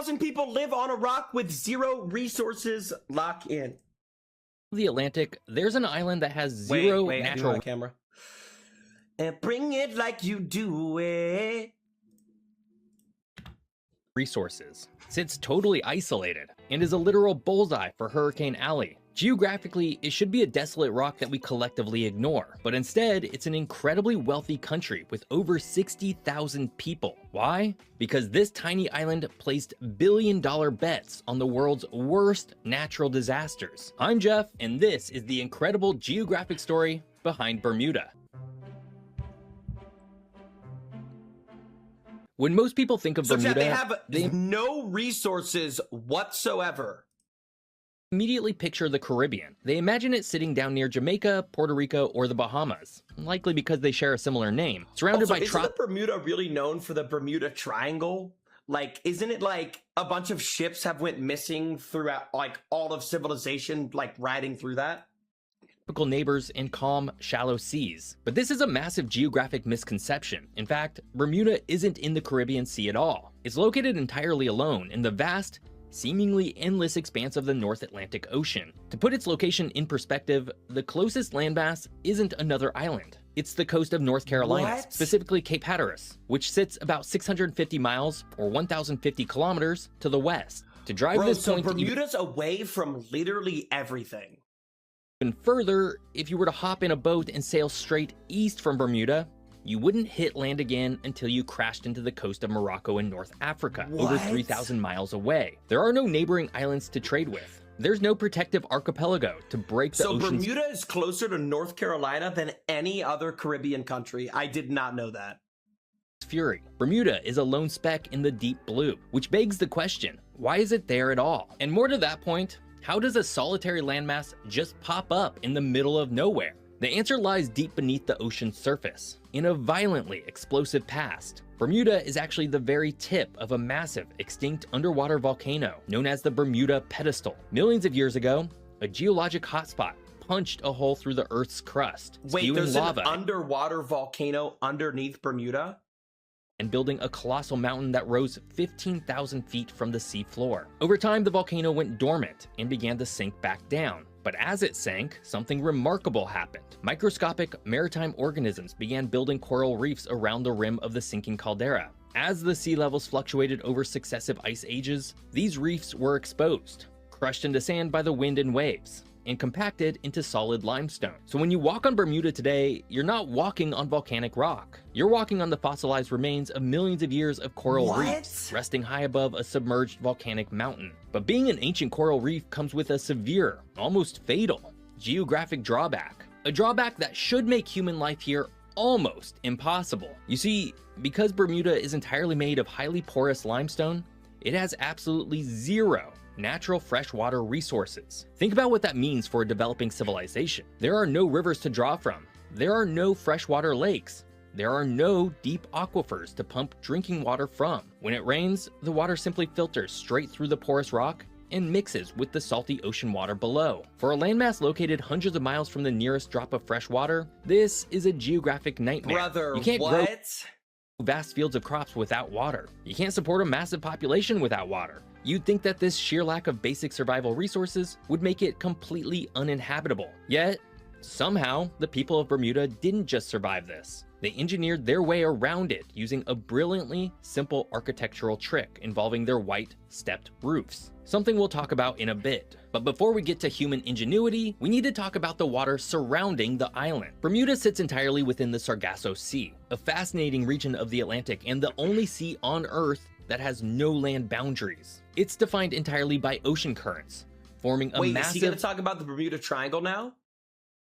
60,000 people live on a rock with zero resources. Lock in. The Atlantic, there's an island that has zero natural camera. And bring it like you do it. Resources. Sits totally isolated and is a literal bullseye for Hurricane Alley. Geographically, it should be a desolate rock that we collectively ignore, but instead, it's an incredibly wealthy country with over 60,000 people. Why? Because this tiny island placed billion-dollar bets on the world's worst natural disasters. I'm Jeff, and this is the incredible geographic story behind Bermuda. When most people think of Bermuda, they have no resources whatsoever. Immediately picture the Caribbean. They imagine it sitting down near Jamaica, Puerto Rico, or the Bahamas, likely because they share a similar name. Surrounded by isn't Bermuda really known for the Bermuda Triangle? Like, isn't it like a bunch of ships have went missing throughout, like, all of civilization, like, riding through that? Typical neighbors and calm, shallow seas. But this is a massive geographic misconception. In fact, Bermuda isn't in the Caribbean Sea at all. It's located entirely alone in the vast, seemingly endless expanse of the North Atlantic Ocean. To put its location in perspective, the closest landmass isn't another island. It's the coast of North Carolina, specifically Cape Hatteras, which sits about 650 miles or 1,050 kilometers to the west. To drive this point, Bermuda's away from literally everything. Even further, if you were to hop in a boat and sail straight east from Bermuda, you wouldn't hit land again until you crashed into the coast of Morocco in North Africa, over 3,000 miles away. There are no neighboring islands to trade with. There's no protective archipelago to break the oceans. So Bermuda is closer to North Carolina than any other Caribbean country. I did not know that. Fury. Bermuda is a lone speck in the deep blue, which begs the question, why is it there at all? And more to that point, how does a solitary landmass just pop up in the middle of nowhere? The answer lies deep beneath the ocean's surface, in a violently explosive past. Bermuda is actually the very tip of a massive, extinct underwater volcano known as the Bermuda Pedestal. Millions of years ago, a geologic hotspot punched a hole through the Earth's crust, spewing there's lava an underwater volcano underneath Bermuda? And building a colossal mountain that rose 15,000 feet from the sea floor. Over time, the volcano went dormant and began to sink back down. But as it sank, something remarkable happened. Microscopic maritime organisms began building coral reefs around the rim of the sinking caldera. As the sea levels fluctuated over successive ice ages, these reefs were exposed, crushed into sand by the wind and waves, and compacted into solid limestone. So when you walk on Bermuda today, you're not walking on volcanic rock. You're walking on the fossilized remains of millions of years of coral reefs, resting high above a submerged volcanic mountain. But being an ancient coral reef comes with a severe, almost fatal, geographic drawback. A drawback that should make human life here almost impossible. You see, because Bermuda is entirely made of highly porous limestone, it has absolutely zero natural freshwater resources. Think about what that means for a developing civilization. There are no rivers to draw from. There are no freshwater lakes. There are no deep aquifers to pump drinking water from. When it rains, the water simply filters straight through the porous rock and mixes with the salty ocean water below. For a landmass located hundreds of miles from the nearest drop of fresh water, this is a geographic nightmare. You can't grow vast fields of crops without water. You can't support a massive population without water. You'd think that this sheer lack of basic survival resources would make it completely uninhabitable. Yet, somehow, the people of Bermuda didn't just survive this. They engineered their way around it using a brilliantly simple architectural trick involving their white, stepped roofs. Something we'll talk about in a bit. But before we get to human ingenuity, we need to talk about the water surrounding the island. Bermuda sits entirely within the Sargasso Sea, a fascinating region of the Atlantic and the only sea on Earth that has no land boundaries. It's defined entirely by ocean currents, forming a massive... Is he gonna talk about the Bermuda Triangle now?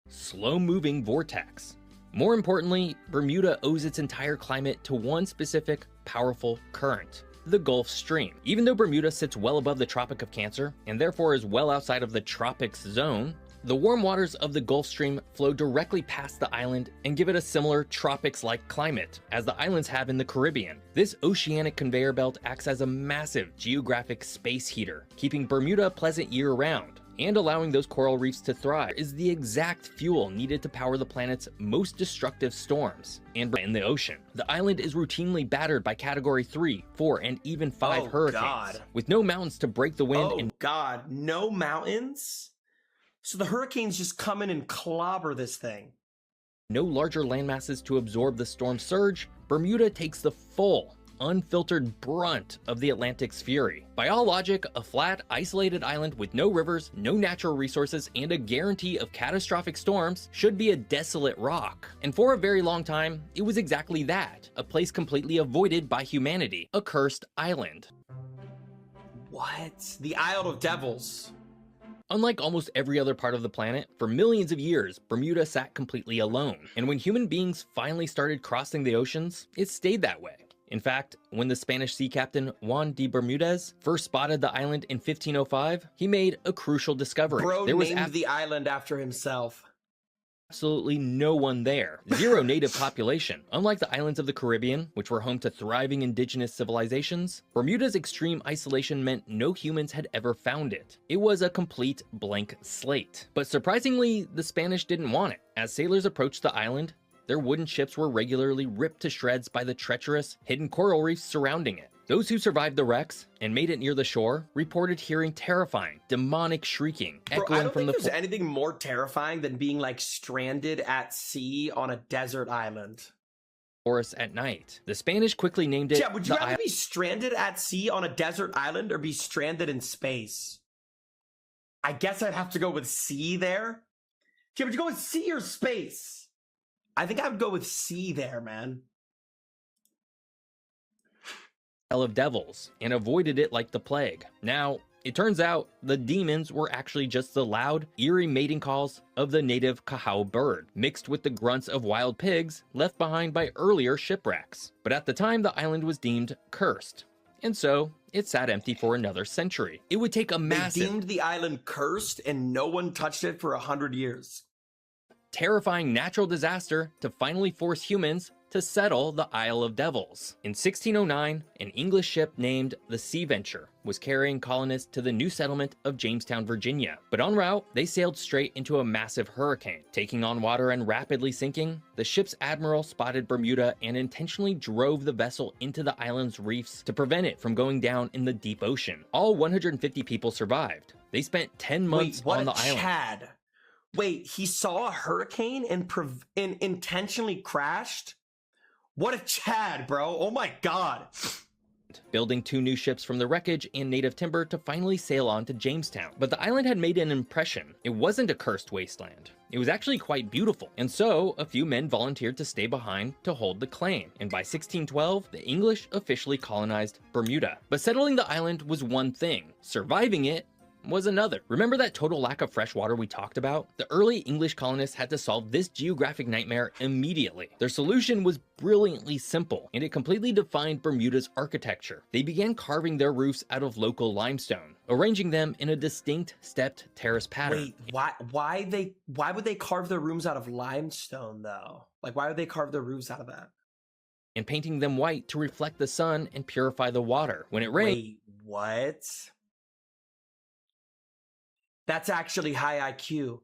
Slow-moving vortex. More importantly, Bermuda owes its entire climate to one specific, powerful current, the Gulf Stream. Even though Bermuda sits well above the Tropic of Cancer, and therefore is well outside of the tropics zone, the warm waters of the Gulf Stream flow directly past the island and give it a similar tropics-like climate as the islands have in the Caribbean. This oceanic conveyor belt acts as a massive geographic space heater, keeping Bermuda pleasant year-round. and allowing those coral reefs to thrive is the exact fuel needed to power the planet's most destructive storms. And in the ocean, the island is routinely battered by Category 3, 4, and even 5 hurricanes, God. with no mountains to break the wind and God, no mountains? So the hurricanes just come in and clobber this thing. no larger landmasses to absorb the storm surge. Bermuda takes the full, unfiltered brunt of the Atlantic's fury. By all logic, a flat, isolated island with no rivers, no natural resources, and a guarantee of catastrophic storms should be a desolate rock. And for a very long time, it was exactly that, a place completely avoided by humanity, a cursed island. What? The Isle of Devils. Unlike almost every other part of the planet, for millions of years, Bermuda sat completely alone. And when human beings finally started crossing the oceans, it stayed that way. In fact, when the Spanish sea captain Juan de Bermudez first spotted the island in 1505, he made a crucial discovery. Bro named the island after himself. Absolutely no one there. Zero native population. Unlike the islands of the Caribbean, which were home to thriving indigenous civilizations, Bermuda's extreme isolation meant no humans had ever found it. It was a complete blank slate. But surprisingly, the Spanish didn't want it. As sailors approached the island, their wooden ships were regularly ripped to shreds by the treacherous, hidden coral reefs surrounding it. Those who survived the wrecks and made it near the shore reported hearing terrifying, demonic shrieking echoing from the there's anything more terrifying than being like stranded at sea on a desert island. Forest at night. The Spanish quickly named it. Yeah, would you rather be stranded at sea on a desert island or be stranded in space? I guess I'd have to go with sea there. Yeah, would you go with sea or space? I think I would go with sea there, man. Of devils and avoided it like the plague. Now, it turns out the demons were actually just the loud, eerie mating calls of the native cahao bird, mixed with the grunts of wild pigs left behind by earlier shipwrecks. But at the time, the island was deemed cursed, and so it sat empty for another century. It would take a massive... They deemed the island cursed and no one touched it for 100 years. Terrifying natural disaster to finally force humans to settle the Isle of Devils. In 1609, an English ship named the Sea Venture was carrying colonists to the new settlement of Jamestown, Virginia. But en route, they sailed straight into a massive hurricane. Taking on water and rapidly sinking, the ship's admiral spotted Bermuda and intentionally drove the vessel into the island's reefs to prevent it from going down in the deep ocean. All 150 people survived. They spent 10 months on the island. Chad. Wait, he saw a hurricane and intentionally crashed? What a Chad, bro. Oh my god. Building 2 new ships from the wreckage and native timber to finally sail on to Jamestown. But the island had made an impression. It wasn't a cursed wasteland. It was actually quite beautiful. And so, a few men volunteered to stay behind to hold the claim. And by 1612, the English officially colonized Bermuda. But settling the island was one thing. Surviving it was another. Remember that total lack of fresh water we talked about? The early English colonists had to solve this geographic nightmare immediately. Their solution was brilliantly simple, and it completely defined Bermuda's architecture. They began carving their roofs out of local limestone, arranging them in a distinct stepped terrace pattern. Wait, why would they carve their rooms out of limestone though? Like, why would they carve their roofs out of that? And painting them white to reflect the sun and purify the water. When it rained. Wait, what? That's actually high IQ.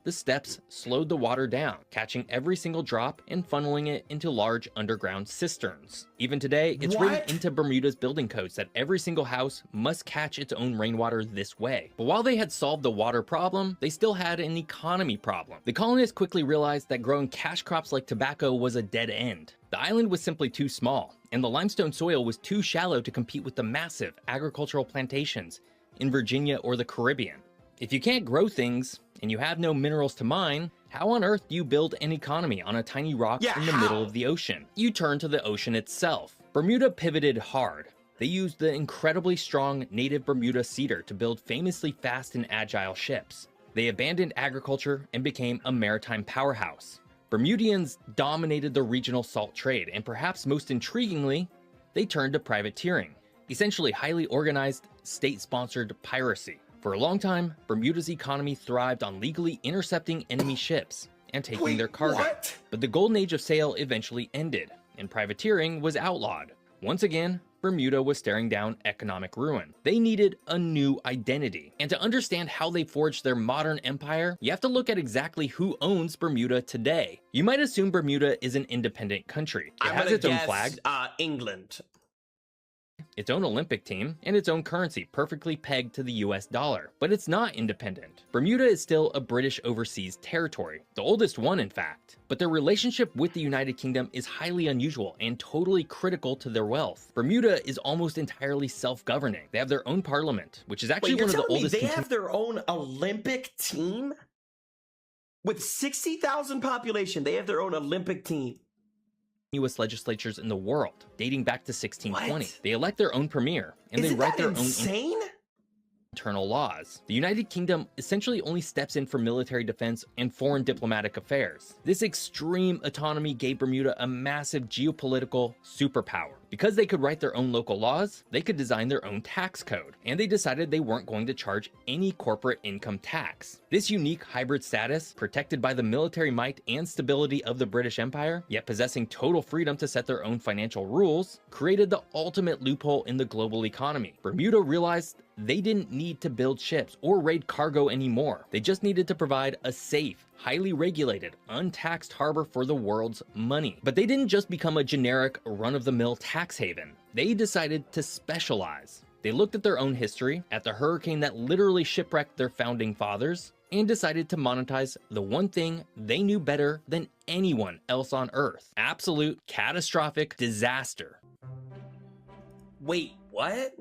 The steps slowed the water down, catching every single drop and funneling it into large underground cisterns. Even today, it's written into Bermuda's building codes that every single house must catch its own rainwater this way. But while they had solved the water problem, they still had an economy problem. The colonists quickly realized that growing cash crops like tobacco was a dead end. The island was simply too small, and the limestone soil was too shallow to compete with the massive agricultural plantations in Virginia or the Caribbean. If you can't grow things and you have no minerals to mine, how on earth do you build an economy on a tiny rock in the middle of the ocean? You turn to the ocean itself. Bermuda pivoted hard. They used the incredibly strong native Bermuda cedar to build famously fast and agile ships. They abandoned agriculture and became a maritime powerhouse. Bermudians dominated the regional salt trade, and perhaps most intriguingly, they turned to privateering. Essentially highly organized, state-sponsored piracy. For a long time, Bermuda's economy thrived on legally intercepting enemy ships and taking their cargo. But the golden age of sail eventually ended, and privateering was outlawed. Once again, Bermuda was staring down economic ruin. They needed a new identity. And to understand how they forged their modern empire, you have to look at exactly who owns Bermuda today. You might assume Bermuda is an independent country. It has its own flag, England. its own Olympic team, and its own currency perfectly pegged to the US dollar. But it's not independent. Bermuda is still a British overseas territory, the oldest one in fact. But their relationship with the United Kingdom is highly unusual and totally critical to their wealth. Bermuda is almost entirely self-governing. They have their own parliament, which is actually one of the oldest. They have their own Olympic team? With 60,000 population, they have their own Olympic team. U.S. legislatures in the world, dating back to 1620. What? They elect their own premier, and they write their own internal laws. The United Kingdom essentially only steps in for military defense and foreign diplomatic affairs. This extreme autonomy gave Bermuda a massive geopolitical superpower. Because they could write their own local laws, they could design their own tax code, and they decided they weren't going to charge any corporate income tax. This unique hybrid status, protected by the military might and stability of the British Empire, yet possessing total freedom to set their own financial rules, created the ultimate loophole in the global economy. Bermuda realized they didn't need to build ships or raid cargo anymore. They just needed to provide a safe, highly regulated, untaxed harbor for the world's money. But they didn't just become a generic, run-of-the-mill tax haven. They decided to specialize. They looked at their own history, at the hurricane that literally shipwrecked their founding fathers, and decided to monetize the one thing they knew better than anyone else on Earth: absolute catastrophic disaster. Wait, what?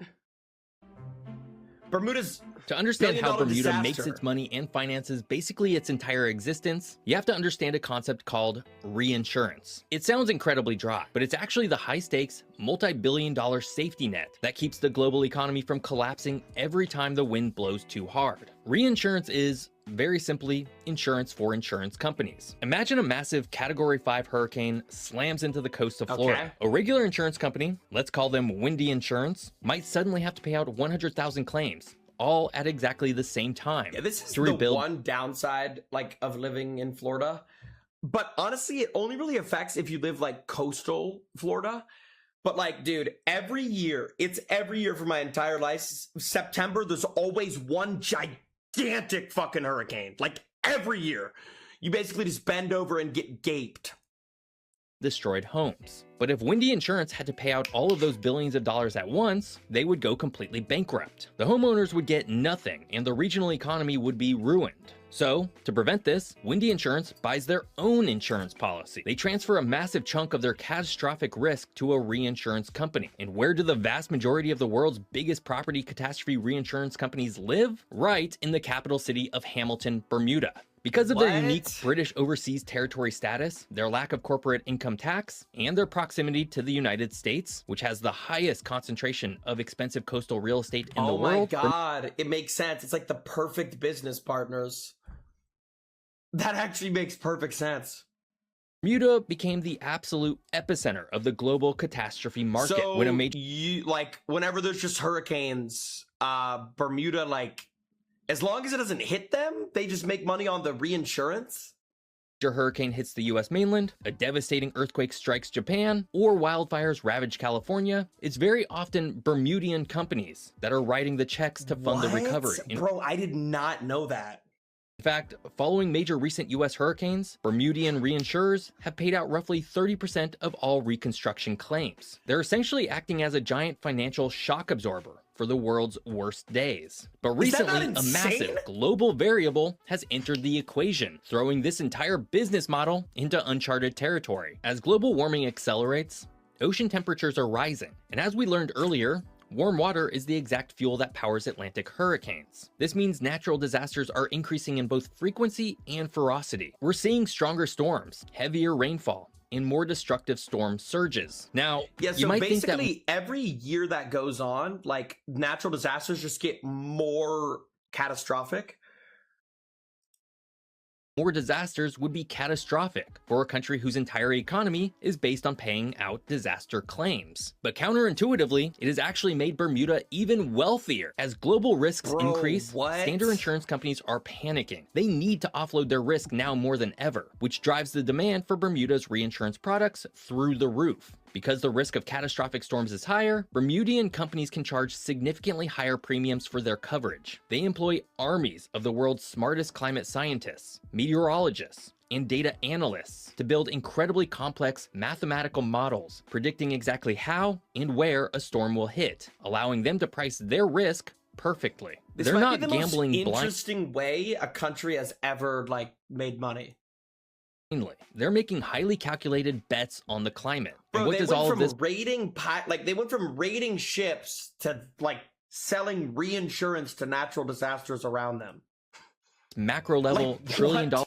Bermuda's... To understand how Bermuda disaster makes its money and finances basically its entire existence, you have to understand a concept called reinsurance. It sounds incredibly dry, but it's actually the high-stakes, multi-billion-dollar safety net that keeps the global economy from collapsing every time the wind blows too hard. Reinsurance is, very simply, insurance for insurance companies. Imagine a massive Category 5 hurricane slams into the coast of Florida. Okay. A regular insurance company, let's call them Windy Insurance, might suddenly have to pay out 100,000 claims, all at exactly the same time. Yeah, this is to rebuild. The one downside, like, of living in Florida. But honestly, it only really affects if you live, like, coastal Florida. But, like, dude, every year for my entire life, September, there's always one gigantic fucking hurricane. Like, every year. You basically just bend over and get gaped. Destroyed homes. But if Windy Insurance had to pay out all of those billions of dollars at once, they would go completely bankrupt. The homeowners would get nothing, and the regional economy would be ruined. So, to prevent this, Windy Insurance buys their own insurance policy. They transfer a massive chunk of their catastrophic risk to a reinsurance company. And where do the vast majority of the world's biggest property catastrophe reinsurance companies live? Right in the capital city of Hamilton, Bermuda. Because of their unique British overseas territory status, their lack of corporate income tax, and their proximity to the United States, which has the highest concentration of expensive coastal real estate in the world. Oh my god, it makes sense. It's like the perfect business partners. That actually makes perfect sense. Bermuda became the absolute epicenter of the global catastrophe market. So, when a major whenever there's just hurricanes, Bermuda, like, as long as it doesn't hit them, they just make money on the reinsurance? hurricane hits the US mainland, a devastating earthquake strikes Japan, or wildfires ravage California, it's very often Bermudian companies that are writing the checks to fund the recovery. Bro, I did not know that. In fact, following major recent US hurricanes, Bermudian reinsurers have paid out roughly 30% of all reconstruction claims. They're essentially acting as a giant financial shock absorber for the world's worst days. But recently, a massive global variable has entered the equation, throwing this entire business model into uncharted territory. As global warming accelerates, ocean temperatures are rising, and as we learned earlier, warm water is the exact fuel that powers Atlantic hurricanes. This means natural disasters are increasing in both frequency and ferocity. We're seeing stronger storms, heavier rainfall, and more destructive storm surges. Now, yeah, so you might basically think that every year that goes on, like, natural disasters just get more catastrophic. more disasters would be catastrophic for a country whose entire economy is based on paying out disaster claims. But counterintuitively, it has actually made Bermuda even wealthier. As global risks increase, standard insurance companies are panicking. They need to offload their risk now more than ever, which drives the demand for Bermuda's reinsurance products through the roof. Because the risk of catastrophic storms is higher, Bermudian companies can charge significantly higher premiums for their coverage. They employ armies of the world's smartest climate scientists, meteorologists, and data analysts to build incredibly complex mathematical models predicting exactly how and where a storm will hit, allowing them to price their risk perfectly. They're not gambling blindly. Interesting way a country has ever made money. They're making highly calculated bets on the climate. Bro, and what they does went all from of this raiding they went from raiding ships to selling reinsurance to natural disasters around them. Macro level trillion-dollar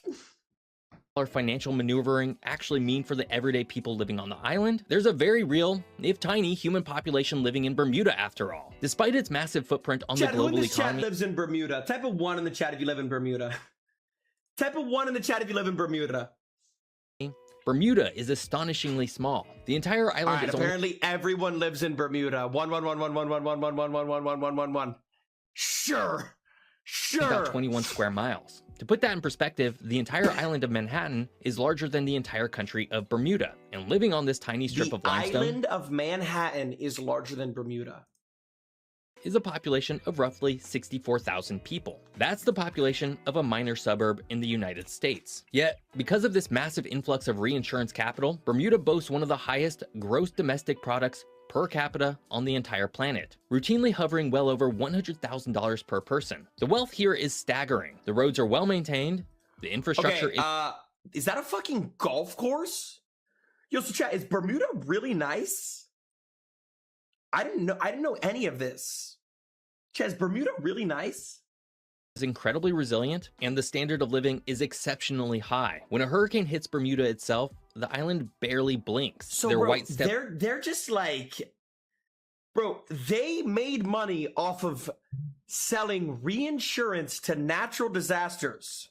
financial maneuvering actually mean for the everyday people living on the island? There's a very real, if tiny, human population living in Bermuda after all. Despite its massive footprint on the global who in the economy. Chat lives in Bermuda? Type of 1 in the chat if you live in Bermuda. Type of 1 in the chat if you live in Bermuda. Bermuda is astonishingly small. The entire island is apparently everyone lives in Bermuda. 111111111111111. Sure. About 21 square miles. To put that in perspective, the entire island of Manhattan is larger than the entire country of Bermuda, and living on this tiny strip of limestone, the island of Manhattan is larger than Bermuda. Is a population of roughly 64,000 people. That's the population of a minor suburb in the United States. Yet, because of this massive influx of reinsurance capital, Bermuda boasts one of the highest gross domestic products per capita on the entire planet, routinely hovering well over $100,000 per person. The wealth here is staggering. The roads are well maintained, the infrastructure is that a fucking golf course? Yo, so chat, is Bermuda really nice? I didn't know any of this. Chat, is Bermuda really nice? Is incredibly resilient, and the standard of living is exceptionally high. When a hurricane hits Bermuda itself, the island barely blinks. So they're just bro, they made money off of selling reinsurance to natural disasters.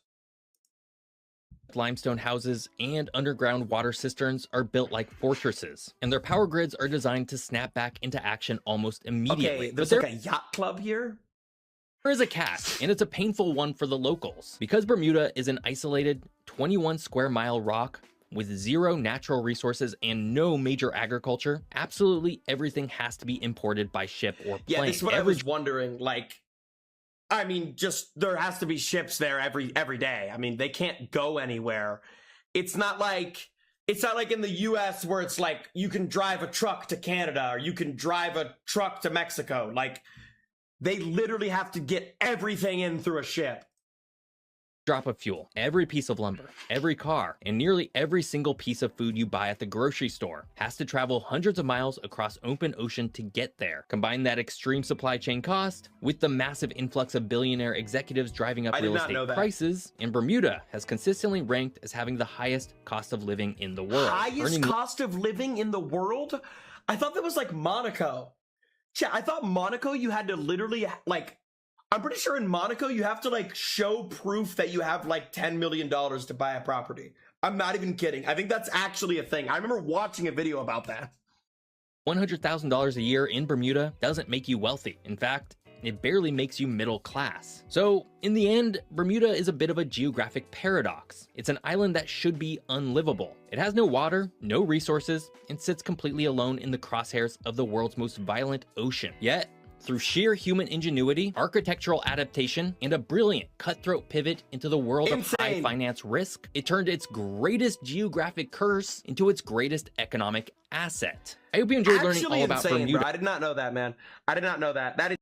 Limestone houses and underground water cisterns are built like fortresses, and their power grids are designed to snap back into action almost immediately. Okay, there's a yacht club here? There is a catch, and it's a painful one for the locals. Because Bermuda is an isolated 21 square mile rock with zero natural resources and no major agriculture, absolutely everything has to be imported by ship or plane. Yeah, this is what I was wondering, just there has to be ships there every day. I mean, they can't go anywhere. It's not like in the US where it's you can drive a truck to Canada or you can drive a truck to Mexico. They literally have to get everything in through a ship. Drop of fuel, every piece of lumber, every car, and nearly every single piece of food you buy at the grocery store has to travel hundreds of miles across open ocean to get there. Combine that extreme supply chain cost with the massive influx of billionaire executives driving up real estate prices, and Bermuda has consistently ranked as having the highest cost of living in the world. Highest cost of living in the world? I thought that was Monaco. I thought Monaco you had to literally I'm pretty sure in Monaco, you have to show proof that you have $10 million to buy a property. I'm not even kidding. I think that's actually a thing. I remember watching a video about that. $100,000 a year in Bermuda doesn't make you wealthy. In fact, it barely makes you middle class. So in the end, Bermuda is a bit of a geographic paradox. It's an island that should be unlivable. It has no water, no resources, and sits completely alone in the crosshairs of the world's most violent ocean. Yet, through sheer human ingenuity, architectural adaptation, and a brilliant cutthroat pivot into the world of high finance risk, it turned its greatest geographic curse into its greatest economic asset. I hope you enjoyed learning all about Bermuda. Bro. I did not know that, man. I did not know that. That is